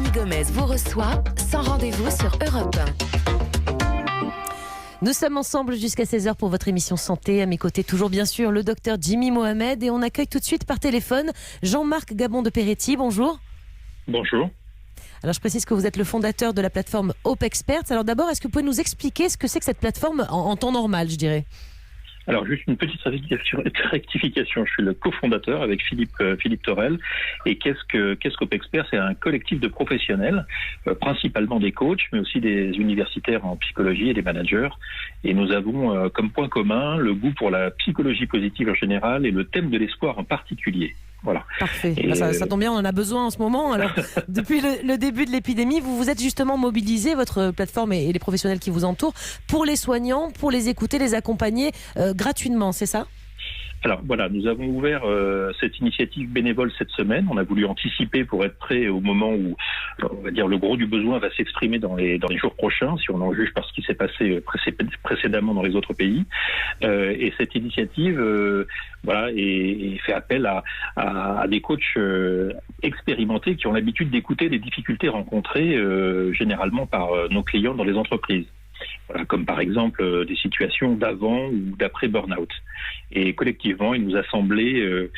Delphine Gomez vous reçoit sans rendez-vous sur Europe 1. Nous sommes ensemble jusqu'à 16h pour votre émission santé. À mes côtés, toujours bien sûr, le docteur Jimmy Mohamed. Et on accueille tout de suite par téléphone Jean-Marc Gabon de Peretti. Bonjour. Bonjour. Alors, je précise que vous êtes le fondateur de la plateforme Hope Experts. Alors d'abord, est-ce que vous pouvez nous expliquer ce que c'est que cette plateforme en temps normal, je dirais ? Alors, juste une petite rectification. Je suis le cofondateur avec Philippe Torel. Et qu'est-ce qu'Hope Experts ? C'est un collectif de professionnels, principalement des coachs, mais aussi des universitaires en psychologie et des managers. Et nous avons comme point commun le goût pour la psychologie positive en général et le thème de l'espoir en particulier. Voilà. Parfait. Ça tombe bien, on en a besoin en ce moment. Alors, depuis le début de l'épidémie, vous vous êtes justement mobilisé, votre plateforme et les professionnels qui vous entourent, pour les soignants, pour les écouter, les accompagner gratuitement, c'est ça ? Alors voilà, nous avons ouvert cette initiative bénévole cette semaine. On a voulu anticiper pour être prêt au moment où, on va dire, le gros du besoin va s'exprimer dans les jours prochains, si on en juge par ce qui s'est passé précédemment dans les autres pays. Et cette initiative, et fait appel à des coachs expérimentés qui ont l'habitude d'écouter les difficultés rencontrées généralement par nos clients dans les entreprises. Voilà, comme par exemple des situations d'avant ou d'après burn-out. Et collectivement, il nous a semblé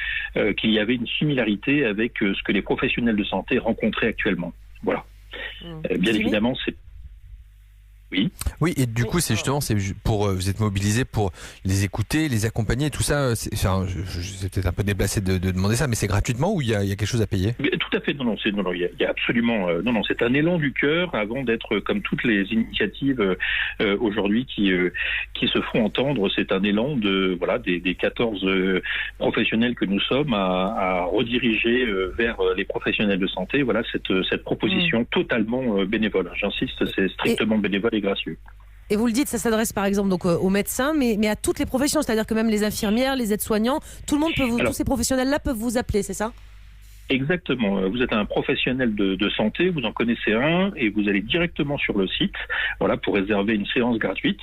qu'il y avait une similarité avec ce que les professionnels de santé rencontraient actuellement. Voilà. Bien évidemment, c'est... Oui, et du coup, c'est pour vous êtes mobilisés pour les écouter, les accompagner, tout ça. C'est peut-être un peu déplacé de demander ça, mais c'est gratuitement ou il y a quelque chose à payer ? Tout à fait. Il y a absolument c'est un élan du cœur avant d'être comme toutes les initiatives aujourd'hui qui se font entendre. C'est un élan des 14 professionnels que nous sommes à rediriger vers les professionnels de santé. Voilà cette proposition totalement bénévole. J'insiste, c'est strictement bénévole et gracieux. Et vous le dites, ça s'adresse par exemple donc aux médecins, mais à toutes les professions, c'est-à-dire que même les infirmières, les aides-soignants, tout le monde tous ces professionnels-là peuvent vous appeler, c'est ça ? Exactement. Vous êtes un professionnel de santé, vous en connaissez un et vous allez directement sur le site, pour réserver une séance gratuite,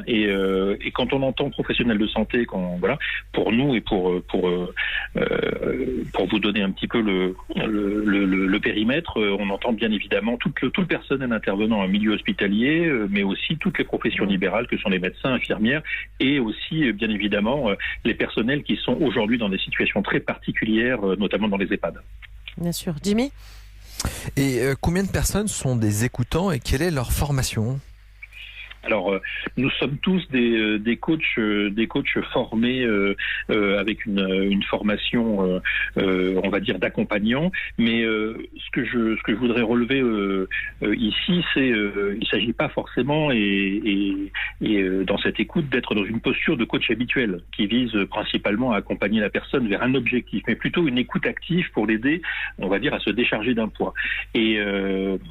Et quand on entend professionnel de santé, pour nous et pour vous donner un petit peu le périmètre, on entend bien évidemment tout le personnel intervenant en milieu hospitalier, mais aussi toutes les professions libérales que sont les médecins, infirmières, et aussi bien évidemment les personnels qui sont aujourd'hui dans des situations très particulières, notamment dans les EHPAD. Bien sûr. Jimmy ? Et combien de personnes sont des écoutants et quelle est leur formation ? Alors, nous sommes tous des coachs formés avec une formation, on va dire, d'accompagnant. Mais ce que je voudrais relever ici, c'est il ne s'agit pas forcément et dans cette écoute d'être dans une posture de coach habituel qui vise principalement à accompagner la personne vers un objectif, mais plutôt une écoute active pour l'aider, on va dire, à se décharger d'un poids. Et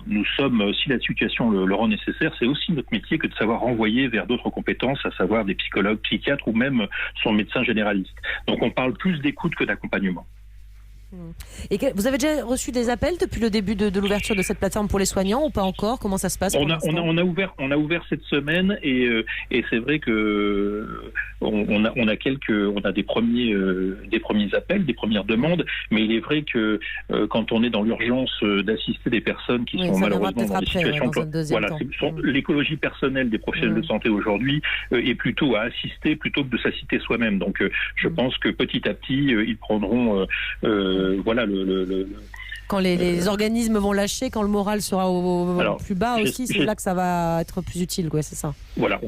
nous sommes, si la situation le rend nécessaire, c'est aussi notre métier que de savoir renvoyer vers d'autres compétences, à savoir des psychologues, psychiatres ou même son médecin généraliste. Donc on parle plus d'écoute que d'accompagnement. Et vous avez déjà reçu des appels depuis le début de l'ouverture de cette plateforme pour les soignants ou pas encore ? Comment ça se passe ? On a ouvert cette semaine et c'est vrai que on a des premiers appels, des premières demandes, mais il est vrai que quand on est dans l'urgence d'assister des personnes qui sont malheureusement dans des situations l'écologie personnelle des professionnels de santé aujourd'hui est plutôt à assister plutôt que de s'assister soi-même. Donc je pense que petit à petit ils prendront quand les organismes vont lâcher, quand le moral sera au plus bas aussi, c'est là que ça va être plus utile, c'est ça. Voilà,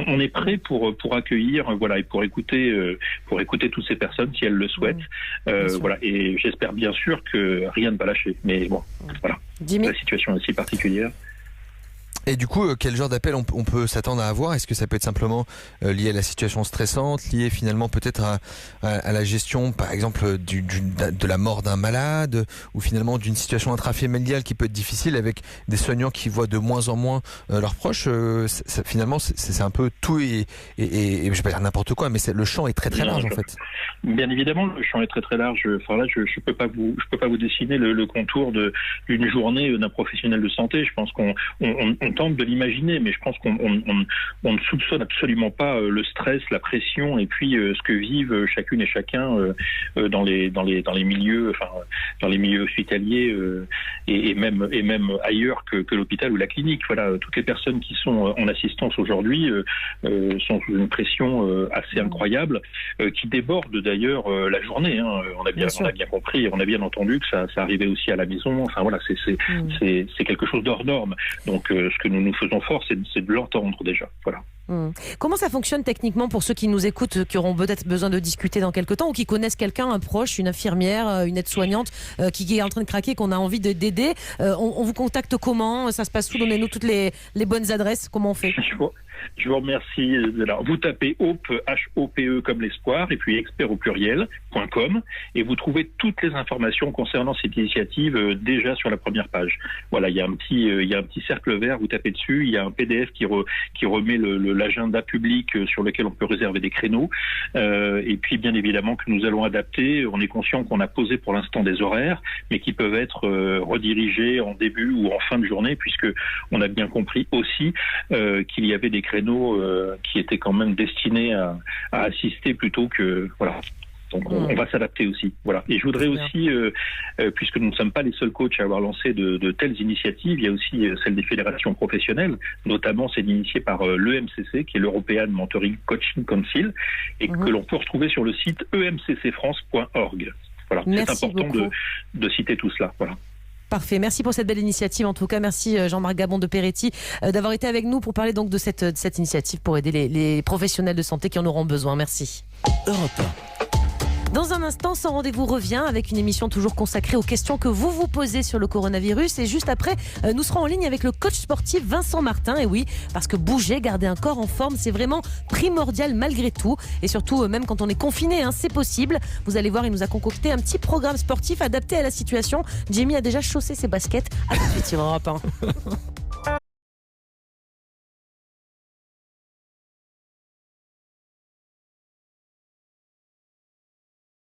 on est prêt pour accueillir, et pour écouter toutes ces personnes si elles le souhaitent, et j'espère bien sûr que rien ne va lâcher. Mais bon, la situation est aussi particulière. Et du coup, quel genre d'appel on peut s'attendre à avoir ? Est-ce que ça peut être simplement lié à la situation stressante, lié finalement peut-être à la gestion, par exemple, de la mort d'un malade, ou finalement d'une situation intrafamiliale qui peut être difficile avec des soignants qui voient de moins en moins leurs proches finalement, c'est un peu tout et je vais pas dire n'importe quoi, mais le champ est très très large en fait. Bien évidemment, le champ est très très large. Enfin là, je peux pas vous dessiner le contour d'une journée d'un professionnel de santé. Je pense qu'on tente de l'imaginer, mais je pense qu'on ne soupçonne absolument pas le stress, la pression et puis ce que vivent chacune et chacun dans les milieux hospitaliers et même ailleurs que l'hôpital ou la clinique. Voilà, toutes les personnes qui sont en assistance aujourd'hui sont sous une pression assez incroyable, qui déborde d'ailleurs la journée. Hein. On a bien compris, on a bien entendu que ça arrivait aussi à la maison. Enfin voilà, c'est quelque chose d'hors norme. Donc ce que nous faisons fort, c'est de l'entendre déjà. Voilà. Comment ça fonctionne techniquement pour ceux qui nous écoutent, qui auront peut-être besoin de discuter dans quelques temps ou qui connaissent quelqu'un, un proche, une infirmière, une aide-soignante qui est en train de craquer, qu'on a envie d'aider? On vous contacte comment? Ça se passe où? Donnez-nous toutes les bonnes adresses. Comment on fait? Je vous remercie. Alors, vous tapez Hope, H-O-P-E comme l'espoir, et puis expert au pluriel.com, et vous trouvez toutes les informations concernant cette initiative déjà sur la première page. Voilà, il y a un petit cercle vert, vous tapez dessus, il y a un PDF qui remet l'agenda public sur lequel on peut réserver des créneaux, et puis bien évidemment que nous allons adapter. On est conscient qu'on a posé pour l'instant des horaires, mais qui peuvent être redirigés en début ou en fin de journée, puisque on a bien compris aussi qu'il y avait des créneaux qui étaient quand même destinés à assister plutôt que voilà. Donc on va s'adapter aussi. Voilà. Et je voudrais aussi, puisque nous ne sommes pas les seuls coachs à avoir lancé de telles initiatives, il y a aussi celle des fédérations professionnelles, notamment celle initiée par l'EMCC, qui est l'European Mentoring Coaching Council, et que l'on peut retrouver sur le site emccfrance.org. Voilà. C'est important de citer tout cela. Voilà. Parfait, merci pour cette belle initiative. En tout cas, merci Jean-Marc Gabon de Peretti d'avoir été avec nous pour parler donc de cette initiative pour aider les professionnels de santé qui en auront besoin. Merci. Europe 1. Dans un instant, Sans Rendez-vous revient avec une émission toujours consacrée aux questions que vous posez sur le coronavirus. Et juste après, nous serons en ligne avec le coach sportif Vincent Martin. Et oui, parce que bouger, garder un corps en forme, c'est vraiment primordial malgré tout. Et surtout, même quand on est confiné, c'est possible. Vous allez voir, il nous a concocté un petit programme sportif adapté à la situation. Jamie a déjà chaussé ses baskets. À tout de suite sur Europe 1.